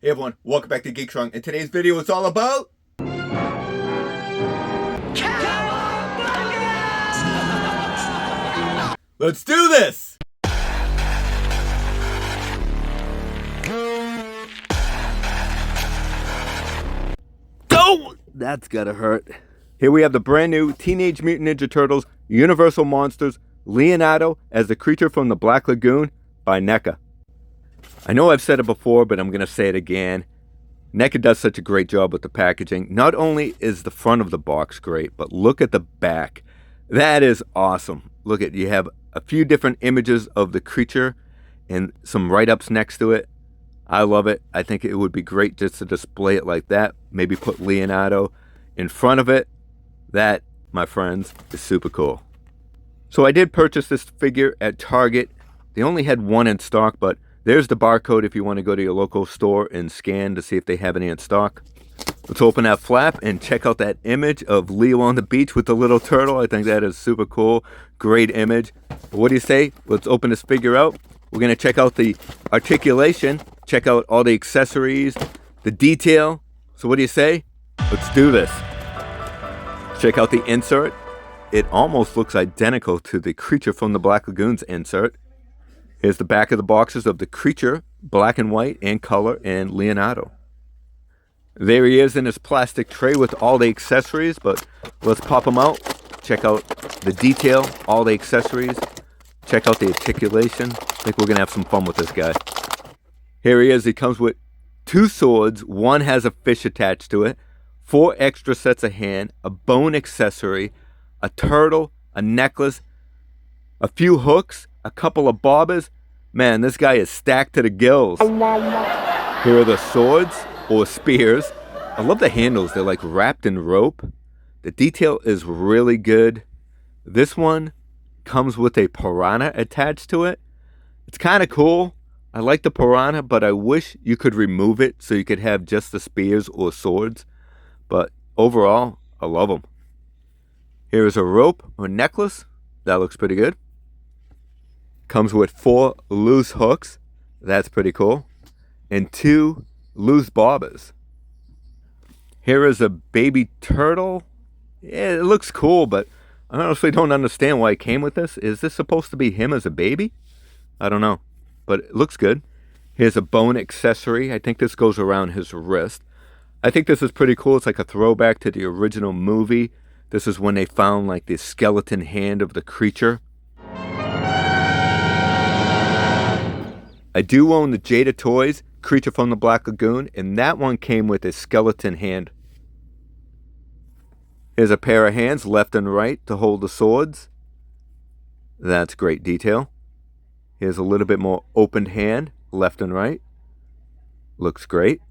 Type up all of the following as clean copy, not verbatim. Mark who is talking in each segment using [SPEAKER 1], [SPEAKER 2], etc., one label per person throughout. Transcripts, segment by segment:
[SPEAKER 1] Hey everyone, welcome back to Geek Strong, and today's video is all about... Let's do this! Go! That's gotta hurt. Here we have the brand new Teenage Mutant Ninja Turtles Universal Monsters Leonardo as the creature from the Black Lagoon by NECA. I know I've said it before, but I'm going to say it again. NECA does such a great job with the packaging. Not only is the front of the box great, but look at the back. That is awesome. Look at, you have a few different images of the creature and some write-ups next to it. I love it. I think it would be great just to display it like that. Maybe put Leonardo in front of it. That, my friends, is super cool. So I did purchase this figure at Target. They only had one in stock, but there's the barcode if you want to go to your local store and scan to see if they have any in stock. Let's open that flap and check out that image of Leo on the beach with the little turtle. I think that is super cool. Great image. What do you say? Let's open this figure out. We're going to check out the articulation, check out all the accessories, the detail. So what do you say? Let's do this. Check out the insert. It almost looks identical to the Creature from the Black Lagoon's insert. Here's the back of the boxes of the creature, black and white and color, and Leonardo. There he is in his plastic tray with all the accessories, but let's pop him out. Check out the detail, all the accessories. Check out the articulation. I think we're going to have some fun with this guy. Here he is. He comes with 2 swords. One has a fish attached to it, 4 extra sets of hand, a bone accessory, a turtle, a necklace, a few hooks, a couple of bobbers. Man, this guy is stacked to the gills. Here are the swords or spears. I love the handles. They're like wrapped in rope. The detail is really good. This one comes with a piranha attached to it. It's kind of cool. I like the piranha, but I wish you could remove it so you could have just the spears or swords. But overall, I love them. Here is a rope or necklace. That looks pretty good. Comes with 4 loose hooks. That's pretty cool. And 2 loose bobbers. Here is a baby turtle. Yeah, it looks cool, but I honestly don't understand why it came with this. Is this supposed to be him as a baby? I don't know, but it looks good. Here's a bone accessory. I think this goes around his wrist. I think this is pretty cool. It's like a throwback to the original movie. This is when they found like the skeleton hand of the creature. I do own the Jada Toys Creature from the Black Lagoon, and that one came with a skeleton hand. Here's a pair of hands, left and right, to hold the swords. That's great detail. Here's a little bit more opened hand, left and right. Looks great.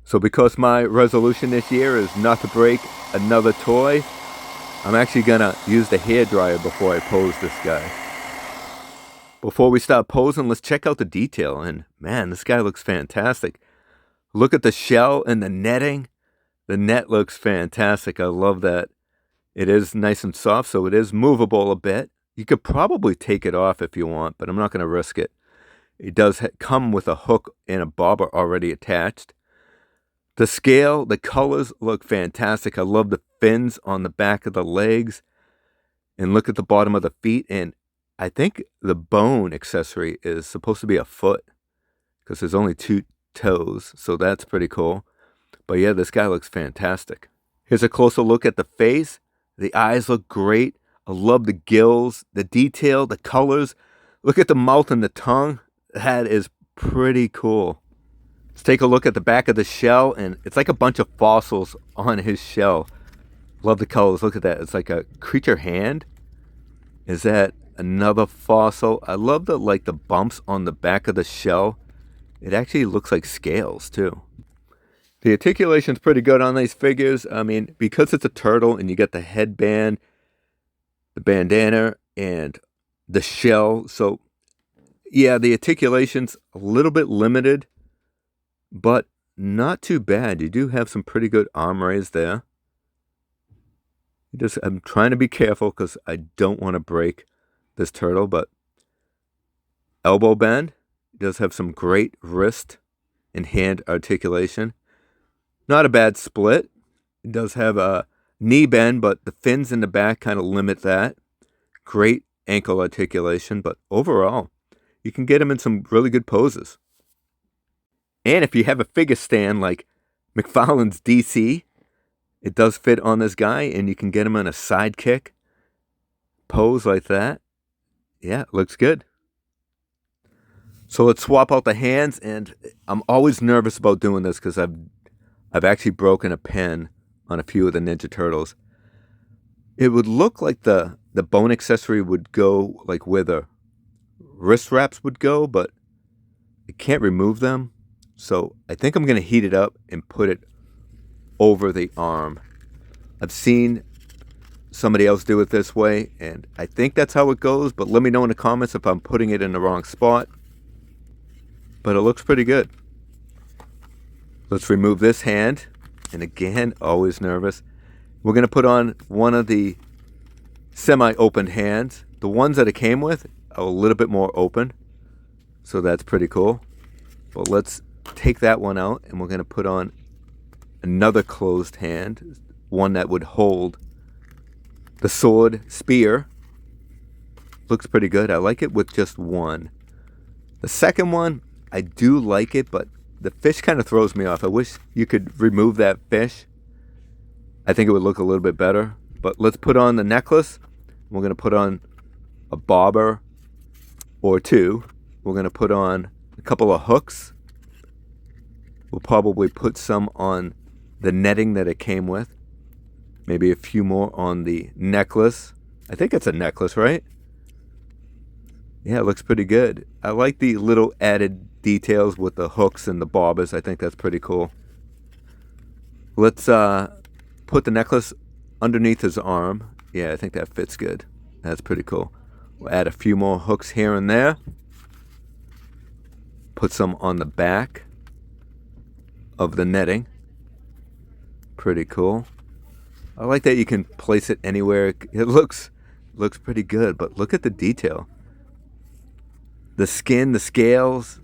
[SPEAKER 1] So because my resolution this year is not to break another toy, I'm actually going to use the hairdryer before I pose this guy. Before we start posing, let's check out the detail. And man, this guy looks fantastic. Look at the shell and the netting. The net looks fantastic. I love that. It is nice and soft, so it is movable a bit. You could probably take it off if you want, but I'm not going to risk it. It does come with a hook and a bobber already attached. The scale, the colors look fantastic. I love the fins on the back of the legs. And look at the bottom of the feet. And I think the bone accessory is supposed to be a foot because there's only 2 toes, so that's pretty cool. But yeah, this guy looks fantastic. Here's a closer look at the face. The eyes look great. I love the gills, the detail, the colors. Look at the mouth and the tongue. That is pretty cool. Let's take a look at the back of the shell, and it's like a bunch of fossils on his shell. Love the colors. Look at that. It's like a creature hand. Is that another fossil? I love the bumps on the back of the shell. It actually looks like scales too. The articulation's pretty good on these figures. I mean, because it's a turtle and you get the headband, the bandana, and the shell. So yeah, the articulation's a little bit limited, but not too bad. You do have some pretty good arm raise there. I'm trying to be careful because I don't want to break this turtle, but elbow bend. It does have some great wrist and hand articulation. Not a bad split. It does have a knee bend, but the fins in the back kind of limit that. Great ankle articulation, but overall, you can get him in some really good poses. And if you have a figure stand like McFarlane's DC, it does fit on this guy, and you can get him in a sidekick pose like that. Yeah, it looks good. So let's swap out the hands, and I'm always nervous about doing this because I've actually broken a pen on a few of the Ninja Turtles. It would look like the bone accessory would go like where the wrist wraps would go, but I can't remove them. So I think I'm going to heat it up and put it over the arm. I've seen somebody else do it this way, and I think that's how it goes, but let me know in the comments if I'm putting it in the wrong spot. But it looks pretty good. Let's remove this hand, and again, always nervous. We're going to put on one of the semi-opened hands. The ones that it came with are a little bit more open, so that's pretty cool. But let's take that one out, and we're going to put on another closed hand, one that would hold the sword spear. Looks pretty good. I like it with just one. The second one, I do like it, but the fish kind of throws me off. I wish you could remove that fish. I think it would look a little bit better. But let's put on the necklace. We're going to put on a bobber or two. We're going to put on a couple of hooks. We'll probably put some on the netting that it came with. Maybe a few more on the necklace. I think it's a necklace, right? Yeah, it looks pretty good. I like the little added details with the hooks and the bobbers. I think that's pretty cool. Let's put the necklace underneath his arm. Yeah, I think that fits good. That's pretty cool. We'll add a few more hooks here and there. Put some on the back of the netting. Pretty cool. I like that you can place it anywhere. It looks pretty good, but look at the detail. The skin, the scales,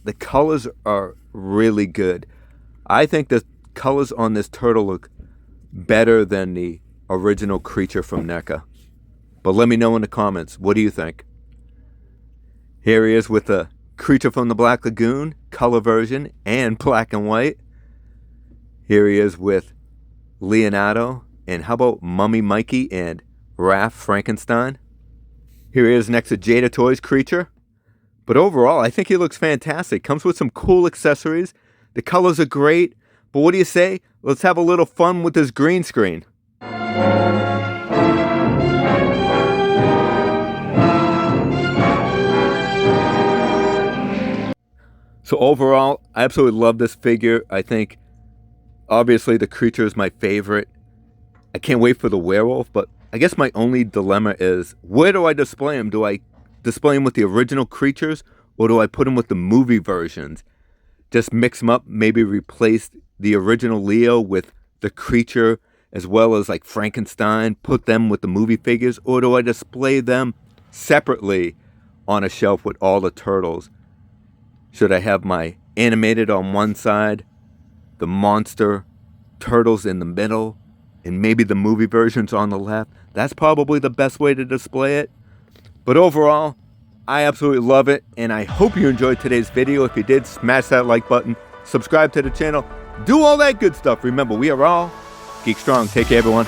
[SPEAKER 1] the colors are really good. I think the colors on this turtle look better than the original creature from NECA. But let me know in the comments, what do you think? Here he is with the creature from the Black Lagoon, color version, and black and white. Here he is with Leonardo, and how about Mummy Mikey and Raph Frankenstein? Here he is next to Jada Toys creature. But overall, I think he looks fantastic. Comes with some cool accessories. The colors are great. But what do you say? Let's have a little fun with this green screen. So overall, I absolutely love this figure. I think, obviously, the creature is my favorite. I can't wait for the werewolf, but I guess my only dilemma is, where do I display him? Do I display him with the original creatures, or do I put him with the movie versions? Just mix them up, maybe replace the original Leo with the creature, as well as like Frankenstein, put them with the movie figures, or do I display them separately on a shelf with all the turtles? Should I have my animated on one side, the monster turtles in the middle, and maybe the movie versions on the left? That's probably the best way to display it. But overall, I absolutely love it, and I hope you enjoyed today's video. If you did, smash that like button, subscribe to the channel, do all that good stuff. Remember, we are all Geek Strong. Take care, everyone.